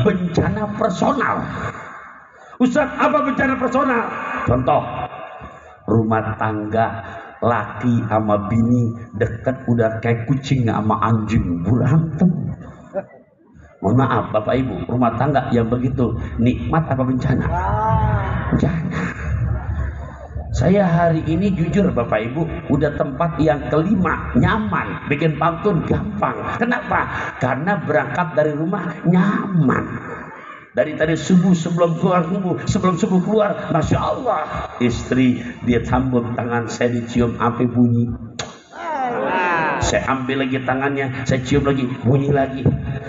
bencana personal. Ustaz, apa bencana personal? Contoh, rumah tangga laki sama bini deket udah kayak kucing sama anjing, berantem. Mohon maaf Bapak Ibu, rumah tangga yang begitu nikmat apa bencana? Bencana. Saya hari ini jujur Bapak Ibu, udah tempat yang kelima, nyaman, bikin pantun gampang. Kenapa? Karena berangkat dari rumah nyaman. Dari tadi subuh sebelum subuh keluar, Masya Allah, istri dia sambut tangan saya, dicium sampai bunyi. Saya ambil lagi tangannya, saya cium lagi, bunyi lagi.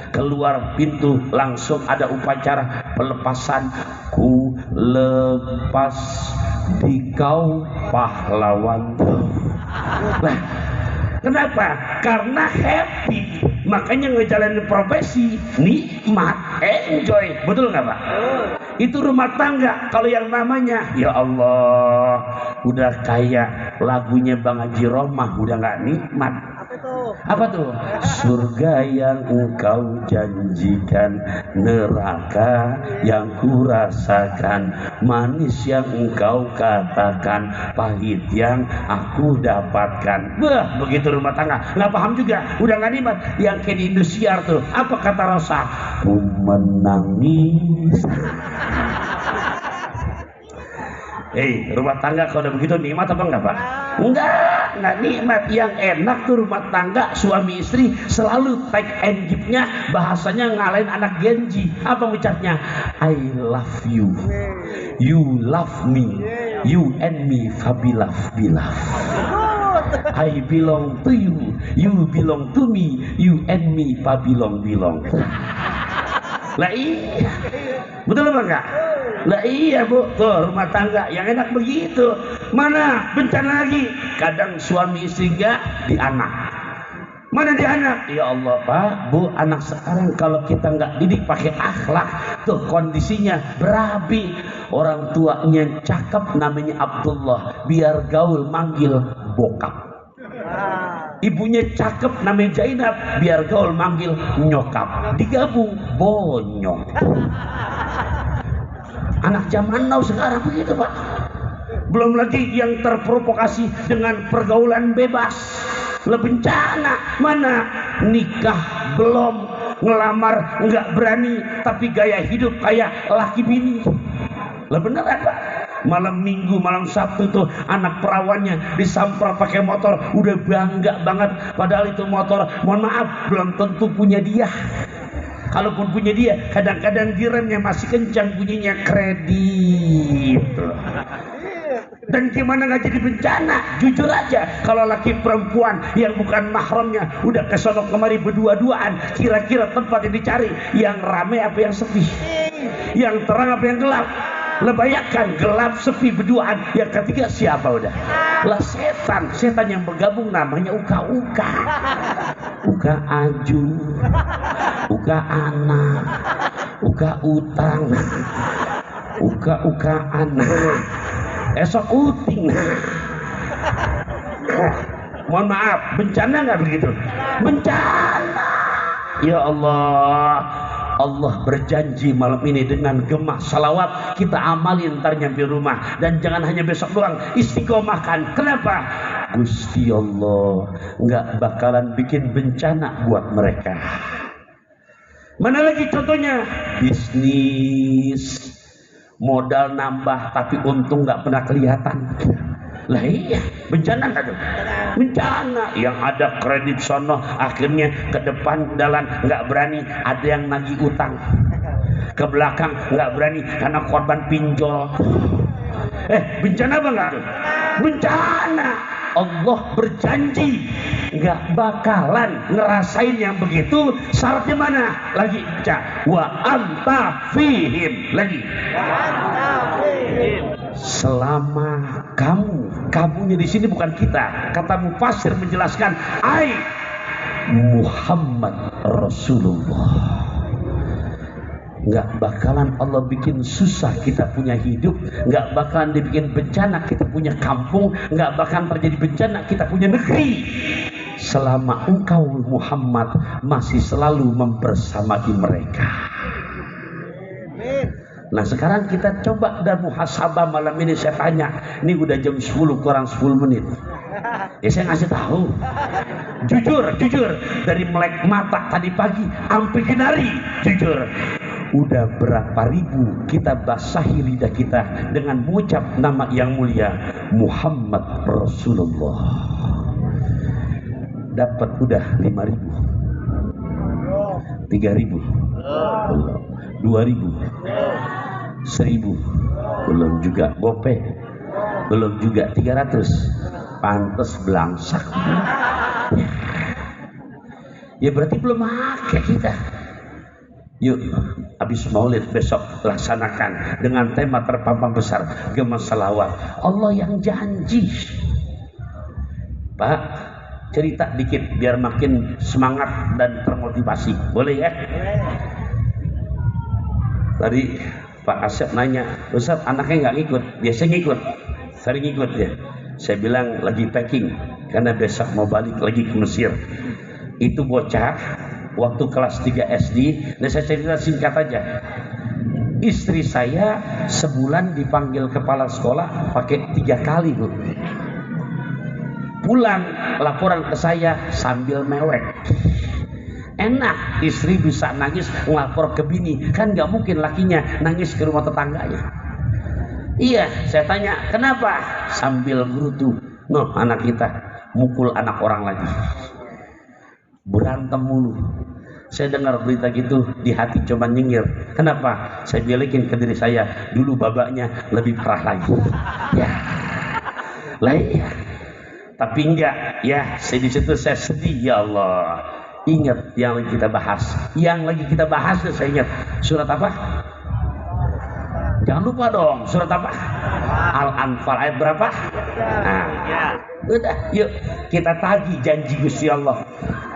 Keluar pintu langsung ada upacara pelepasan. Ku lepas di kau pahlawan. Nah, kenapa? Karena happy. Makanya ngejalanin profesi nikmat, enjoy, betul nggak Pak? Itu rumah tangga. Kalau yang namanya ya Allah udah kayak lagunya Bang Haji Romah, udah nggak nikmat. Apa tuh? Surga yang engkau janjikan, neraka yang kurasakan, manis yang engkau katakan, pahit yang aku dapatkan. Wah, begitu rumah tangga. Nggak paham juga, udah nggak nikmat. Yang kayak di Indosiar tuh, apa kata Rosa? Ku menangis. Rumah tangga kalau udah begitu nikmat apa enggak Pak? Enggak nikmat. Yang enak tuh rumah tangga suami istri selalu take and give-nya, bahasanya ngalahin anak Genji. Apa ucapnya? I love you, you love me, you and me fabilaf bilaf. I belong to you, you belong to me, you and me fabilong bilong. Lah iya, betul apa enggak? Lah iya Bu, tuh rumah tangga yang enak begitu. Mana bencana lagi? Kadang suami istri enggak, di anak. Mana di anak? Ya Allah Pak, Bu, anak sekarang kalau kita nggak didik pakai akhlak, tuh kondisinya berabi. Orang tuanya cakep namanya Abdullah, biar gaul manggil bokap. Ibunya cakep namanya Zainab, biar gaul manggil nyokap. Digabung bonyok. Anak zaman now sekarang begitu Pak. Belum lagi yang terprovokasi dengan pergaulan bebas. Lebih bencana. Mana nikah belum, ngelamar nggak berani, tapi gaya hidup kayak laki bini. Lah beneran Pak. Malam Minggu, malam Sabtu tuh anak perawannya disamprak pakai motor, udah bangga banget. Padahal itu motor, mohon maaf, belum tentu punya dia. Kalaupun punya dia, kadang-kadang diremnya masih kencang, bunyinya kredit. Dan gimana nggak jadi bencana? Jujur aja, kalau laki perempuan yang bukan mahramnya udah kesana kemari berdua-duaan, kira-kira tempat yang dicari yang rame apa yang sepi, yang terang apa yang gelap? Lebayakkan gelap sepi berduaan, yang ketiga siapa udah? Lah setan yang bergabung namanya uka-uka. Uka aju, uka anak, uka utang, uka anak, esok uting. Mohon maaf, bencana nggak begitu? Bencana. Ya Allah. Allah berjanji malam ini dengan gemah salawat kita amalin ntar nyampe rumah, dan jangan hanya besok doang, istiqomahkan. Kenapa? Gusti Allah nggak bakalan bikin bencana buat mereka. Mana lagi contohnya? Bisnis modal nambah tapi untung nggak pernah kelihatan. Lah iya, bencana nggak tuh? Bencana. Yang ada kredit sono, akhirnya ke depan jalan nggak berani, ada yang nagih utang. Ke belakang nggak berani karena korban pinjol. Bencana apa nggak tuh? Bencana. Allah berjanji nggak bakalan ngerasain yang begitu. Syaratnya mana? Lagi baca wa anta fihim lagi. Selama kamunya di sini bukan kita. Kata mufasir menjelaskan, ai Muhammad Rasulullah. Nggak bakalan Allah bikin susah kita punya hidup, nggak bakalan dibikin bencana kita punya kampung, nggak bakalan terjadi bencana kita punya negeri, selama engkau Muhammad masih selalu membersamai mereka. Nah sekarang kita coba dan muhasabah malam ini. Saya tanya, ini udah jam 10 kurang 10 menit. Ya saya ngasih tahu. Jujur, dari melek mata tadi pagi sampai kenari, jujur. Udah berapa ribu kita basahi lidah kita dengan mengucap nama yang mulia Muhammad Rasulullah. Dapat udah 5.000, 3.000, belum, 2.000, 1.000, belum juga, gope, belum juga, 300, pantes belangsak. Ya berarti belum pakai kita. Yuk, habis maulid besok laksanakan dengan tema terpampang besar, gema salawat. Allah yang janji. Pak, cerita dikit biar makin semangat dan termotivasi. Boleh ya? Tadi Pak Asep nanya, Ustaz anaknya nggak ngikut? Biasanya ngikut, sering ngikut ya. Saya bilang lagi packing karena besok mau balik lagi ke Mesir. Itu bocah waktu kelas 3 SD. Nah saya cerita singkat aja. Istri saya sebulan dipanggil kepala sekolah pakai 3 kali, Bu. Pulang laporan ke saya sambil mewek. Enak, istri bisa nangis ngelapor ke bini. Kan gak mungkin lakinya nangis ke rumah tetangganya. Iya, saya tanya, kenapa? Sambil gerutu. Noh, anak kita mukul anak orang lagi. Berantem mulu. Saya dengar berita gitu di hati cuma nyengir. Kenapa? Saya balikin ke diri saya, dulu babaknya lebih parah lagi. Ya. Lah iya. Tapi enggak, ya saya di situ saya sedih, ya Allah. Ingat yang lagi kita bahas. Yang lagi kita bahas saya ingat. Surat apa? Jangan lupa dong, surat apa? Al-Anfal ayat berapa? Nah, udah, yuk kita tagih janji Gusti Allah.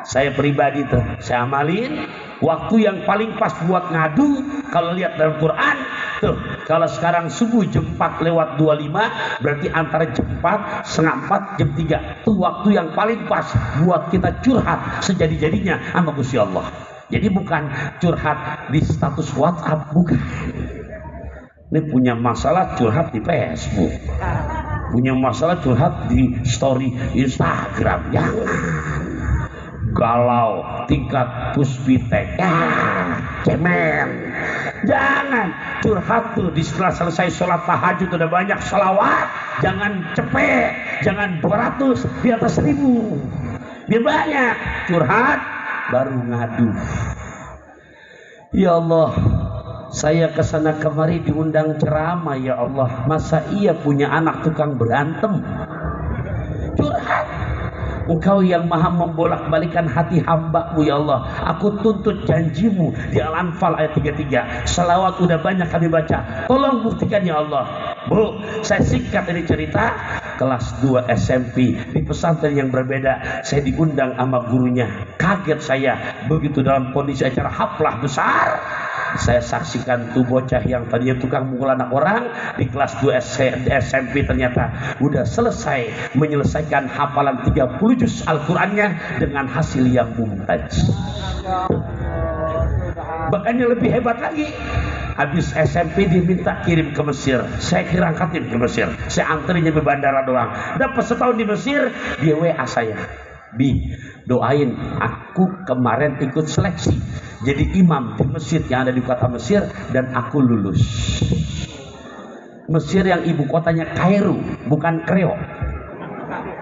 Saya pribadi tuh, saya amalin. Waktu yang paling pas buat ngadu, kalau lihat dalam Quran, tuh kalau sekarang subuh jam 4 lewat 25, berarti antara jam 4, setengah 4, jam 3. Tuh waktu yang paling pas buat kita curhat sejadi-jadinya sama Gusti Allah. Jadi bukan curhat di status WhatsApp, bukan. Ini punya masalah curhat di Facebook, punya masalah curhat di story Instagram. Jangan galau tingkat puspitek, cemen. Jangan curhat tuh di setelah selesai sholat tahajud udah banyak salawat. Jangan cepet, jangan 200, di atas 1.000. Biar banyak curhat baru ngadu. Ya Allah, saya kesana kemari diundang ceramah, ya Allah. Masa iya punya anak tukang berantem? Curhat. Engkau yang maha membolak-balikan hati hamba-Mu, ya Allah. Aku tuntut janjimu di Al-Anfal ayat 33. Selawat udah banyak kami baca. Tolong buktikan, ya Allah. Bu, saya singkat ini cerita. Kelas 2 SMP di pesantren yang berbeda. Saya diundang sama gurunya. Kaget saya begitu dalam kondisi acara haflah besar. Saya saksikan tuh bocah yang tadinya tukang mukul anak orang di kelas 2 SMP ternyata udah selesai menyelesaikan hafalan 30 juz Al-Qur'annya dengan hasil yang mumtaz. Bahkan yang lebih hebat lagi, habis SMP diminta kirim ke Mesir. Saya kirangkatin ke Mesir. Saya antrinya di bandara doang. Dapat setahun di Mesir, dia WA saya. Bi, doain aku kemarin ikut seleksi jadi imam di masjid yang ada di kota Mesir dan aku lulus. Mesir yang ibu kotanya Kairo, bukan Kreo.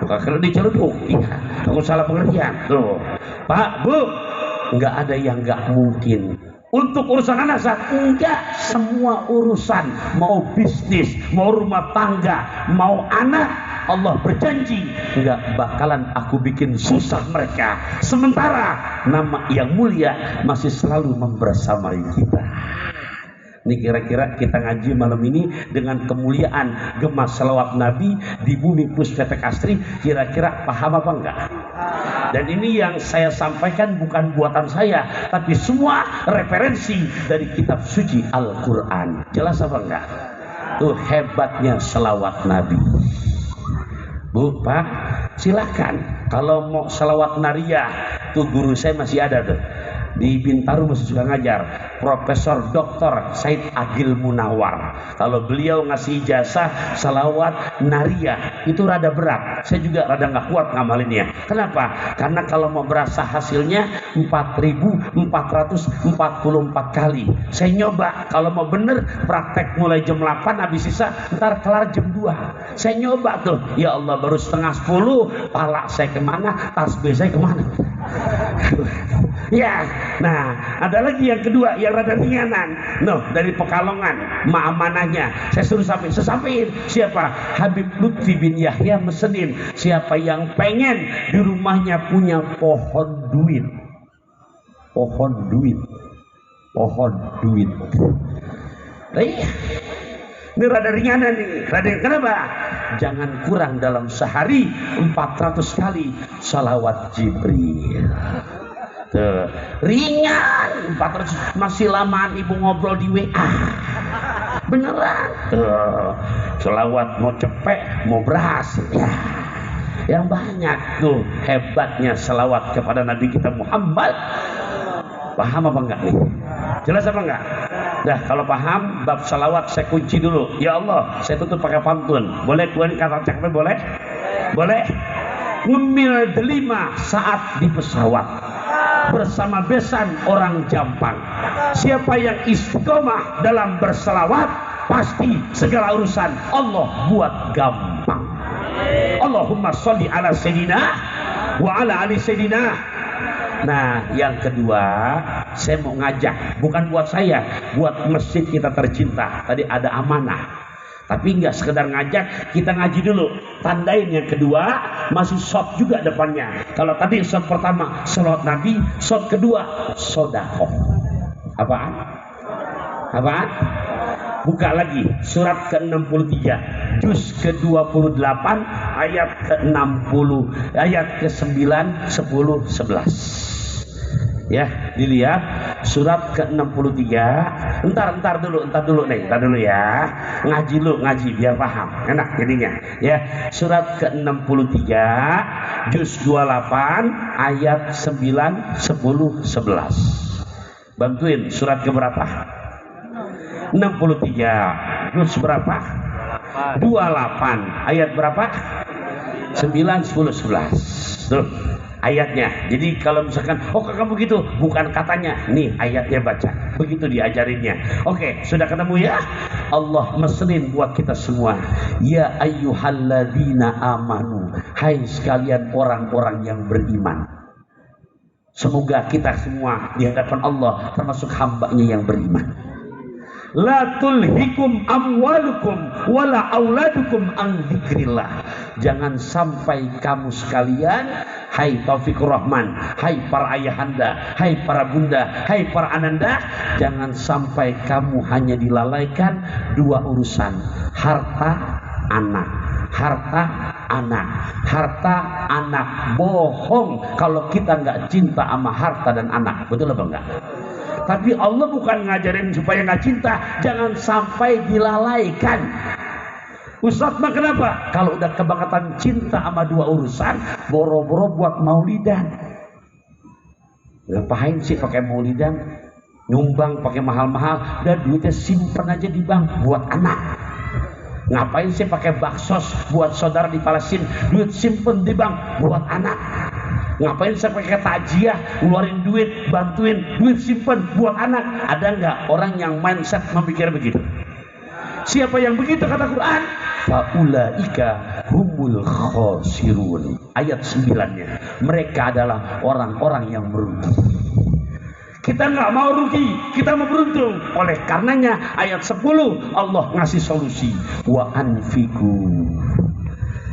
Bukan Kreo di Ceruduk. Iya, aku salah pengertian. Tuh, Pak, Bu, nggak ada yang nggak mungkin. Untuk urusan anak enggak, semua urusan, mau bisnis, mau rumah tangga, mau anak, Allah berjanji enggak bakalan aku bikin susah mereka. Sementara nama yang mulia masih selalu membersamai kita. Ini kira-kira kita ngaji malam ini dengan kemuliaan gema selawat Nabi di bumi Puspetek Astri, kira-kira paham apa enggak? Dan ini yang saya sampaikan bukan buatan saya, tapi semua referensi dari kitab suci Al-Quran. Jelas apa enggak? Tuh hebatnya selawat Nabi. Bu, Pak, silakan. Kalau mau selawat nariyah, tuh guru saya masih ada tuh. di Bintaro masih suka ngajar, Profesor Dr. Said Agil Munawar. Kalau beliau ngasih ijazah salawat nariyah itu rada berat, saya juga rada nggak kuat ngamalinnya. Kenapa? Karena kalau mau berasa hasilnya 4.444 kali. Saya nyoba, kalau mau bener praktek mulai jam 8 habis sisa ntar kelar jam 2. Saya nyoba tuh, ya Allah baru setengah 10, pala saya kemana, tasbih saya kemana. Ya, nah ada lagi yang kedua yang rada ringanan. Dari Pekalongan, Maamanahnya saya suruh sampein. Siapa? Habib Lutfi bin Yahya Mesenin. Siapa yang pengen di rumahnya punya pohon duit? Pohon duit. Ini rada ringanan nih. Kenapa? Jangan kurang dalam sehari 400 kali salawat Jibril. Tuh, ringan 400. Masih lamaan ibu ngobrol di WA. Beneran. Tuh, salawat mau cepet, mau berhasil. Ya. Yang banyak tuh hebatnya salawat kepada Nabi kita Muhammad. Paham apa enggak nih? Jelas apa enggak? Nah, kalau paham bab salawat saya kunci dulu. Ya Allah, saya tutup pakai pantun. Boleh keluarin kata cakapnya boleh? Boleh. Ngemil delima saat di pesawat bersama besan orang Jampang. Siapa yang istiqomah dalam berselawat, pasti segala urusan Allah buat gampang. Allahumma sholli ala sayyidina wa ala ali sayyidina. Nah, yang kedua, saya mau ngajak, bukan buat saya, buat masjid kita tercinta. Tadi ada amanah, tapi nggak sekedar ngajak, kita ngaji dulu. Tandain yang kedua, masih shot juga depannya. Kalau tadi shot pertama salawat Nabi, shot kedua sodakoh. Apaan? Buka lagi surat ke-63, juz ke-28, ayat ke-60, ayat ke-9, 10, 11. Ya, dilihat surat ke-63. Entar dulu ya. Ngaji biar paham. Enak jadinya. Ya, surat ke-63 juz 28 ayat 9, 10, 11. Bantuin surat ke berapa? 63 juz berapa? 28 ayat berapa? 9, 10, 11. Tuh ayatnya. Jadi kalau misalkan kamu gitu, bukan katanya, nih ayatnya baca, begitu diajarinnya. Oke, sudah ketemu ya. Allah meselin buat kita semua. Ya ayyuhalladzina amanu, hai sekalian orang-orang yang beriman. Semoga kita semua di hadapan Allah termasuk hambanya yang beriman. La tulhikum amwalukum wala auladukum an dzikrillah. Jangan sampai kamu sekalian, hai Taufikur Rahman, hai para ayahanda, hai para bunda, hai para ananda, jangan sampai kamu hanya dilalaikan dua urusan, harta anak. Bohong kalau kita nggak cinta sama harta dan anak. Betul apa enggak? Tapi Allah bukan ngajarin supaya nggak cinta, jangan sampai dilalaikan. Ustaz mah kenapa? Kalau udah kebangetan cinta sama dua urusan, boro-boro buat maulidan. Ngapain sih pakai maulidan? Nyumbang pakai mahal-mahal, dan duitnya simpen aja di bank buat anak. Ngapain sih pakai baksos buat saudara di Palestina, duit simpen di bank buat anak. Ngapain saya pakai takjiah, ngeluarin duit, bantuin, duit simpen buat anak? Ada nggak orang yang mindset memikir begitu? Siapa yang begitu kata Quran? Faulaika humul khosirun. Ayat 9-nya. Mereka adalah orang-orang yang merugi. Kita nggak mau rugi, kita mau beruntung. Oleh karenanya ayat 10 Allah ngasih solusi. Wa anfiku.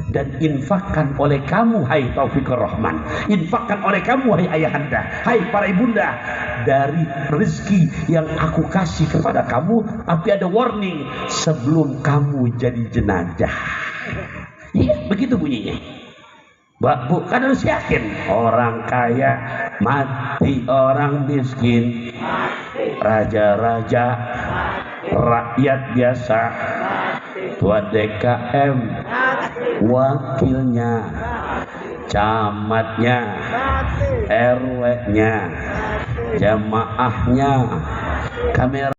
Dan infakkan oleh kamu hai Taufikur Rahman, infakkan oleh kamu hai ayahanda, hai para ibunda, dari rezeki yang aku kasih kepada kamu. Tapi ada warning, sebelum kamu jadi jenazah. Iya, begitu bunyinya. Bu, kan harus yakin, orang kaya mati, orang miskin raja-raja, rakyat biasa, tua DKM, wakilnya, camatnya, RW-nya, jamaahnya kamera